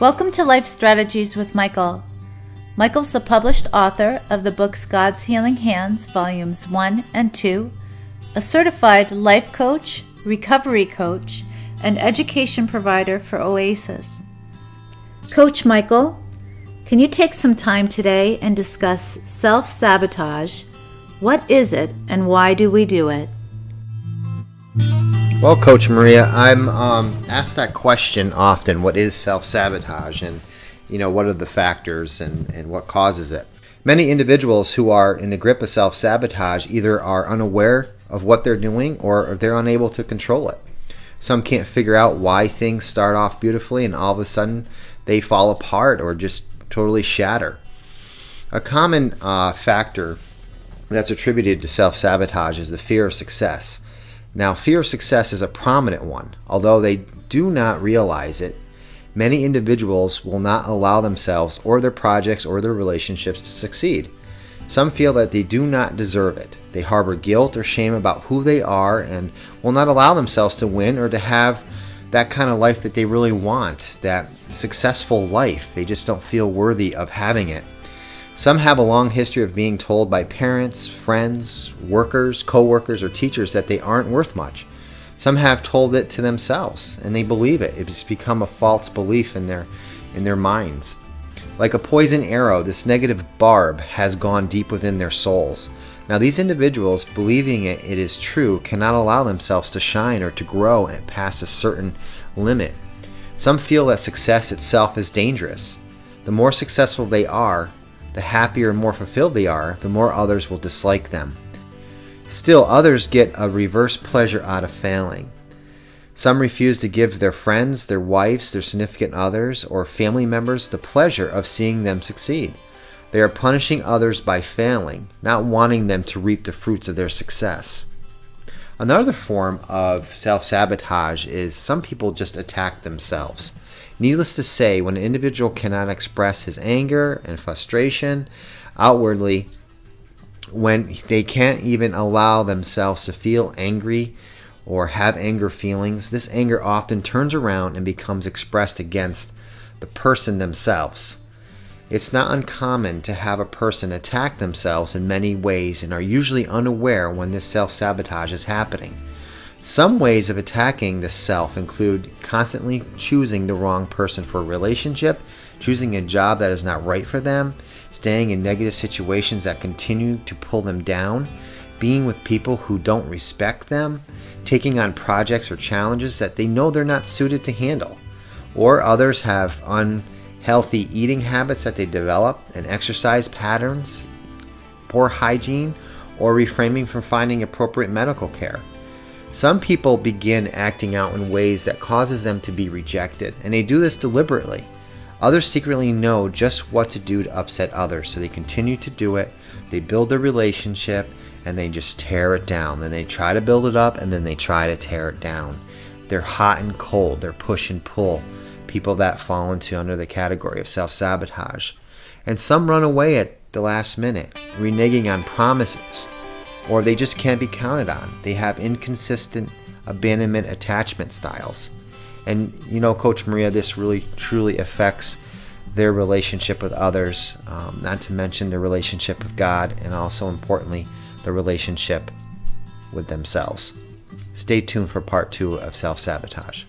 Welcome to Life Strategies with Michael. Michael's the published author of the books God's Healing Hands, Volumes 1 and 2, a certified life coach, recovery coach, and education provider for Oasis. Coach Michael, can you take some time today and discuss self-sabotage? What is it and why do we do it? Well, Coach Maria, I'm asked that question often. What is self-sabotage, and what are the factors and what causes it? Many individuals who are in the grip of self-sabotage either are unaware of what they're doing or they're unable to control it. Some can't figure out why things start off beautifully and all of a sudden they fall apart or just totally shatter. A common factor that's attributed to self-sabotage is the fear of success. Now, fear of success is a prominent one. Although they do not realize it, many individuals will not allow themselves or their projects or their relationships to succeed. Some feel that they do not deserve it. They harbor guilt or shame about who they are and will not allow themselves to win or to have that kind of life that they really want, that successful life. They just don't feel worthy of having it. Some have a long history of being told by parents, friends, workers, co-workers, or teachers that they aren't worth much. Some have told it to themselves, and they believe it. It's become a false belief in their minds. Like a poison arrow, this negative barb has gone deep within their souls. Now, these individuals, believing it is true, cannot allow themselves to shine or to grow and past a certain limit. Some feel that success itself is dangerous. The more successful they are, the happier and more fulfilled they are, the more others will dislike them. Still, others get a reverse pleasure out of failing. Some refuse to give their friends, their wives, their significant others, or family members the pleasure of seeing them succeed. They are punishing others by failing, not wanting them to reap the fruits of their success. Another form of self-sabotage is some people just attack themselves. Needless to say, when an individual cannot express his anger and frustration outwardly, when they can't even allow themselves to feel angry or have anger feelings, this anger often turns around and becomes expressed against the person themselves. It's not uncommon to have a person attack themselves in many ways and are usually unaware when this self-sabotage is happening. Some ways of attacking the self include constantly choosing the wrong person for a relationship, choosing a job that is not right for them, staying in negative situations that continue to pull them down, being with people who don't respect them, taking on projects or challenges that they know they're not suited to handle. Or others have unhealthy eating habits that they develop and exercise patterns, poor hygiene, or refraining from finding appropriate medical care. Some people begin acting out in ways that causes them to be rejected, and they do this deliberately. Others secretly know just what to do to upset others, so they continue to do it. They build a relationship, and they just tear it down. Then they try to build it up, and then they try to tear it down. They're hot and cold. They're push and pull. People that fall under the category of self-sabotage. And some run away at the last minute, reneging on promises, or they just can't be counted on. They have inconsistent abandonment attachment styles. And Coach Maria, this really truly affects their relationship with others, not to mention their relationship with God, and also importantly, the relationship with themselves. Stay tuned for part 2 of self-sabotage.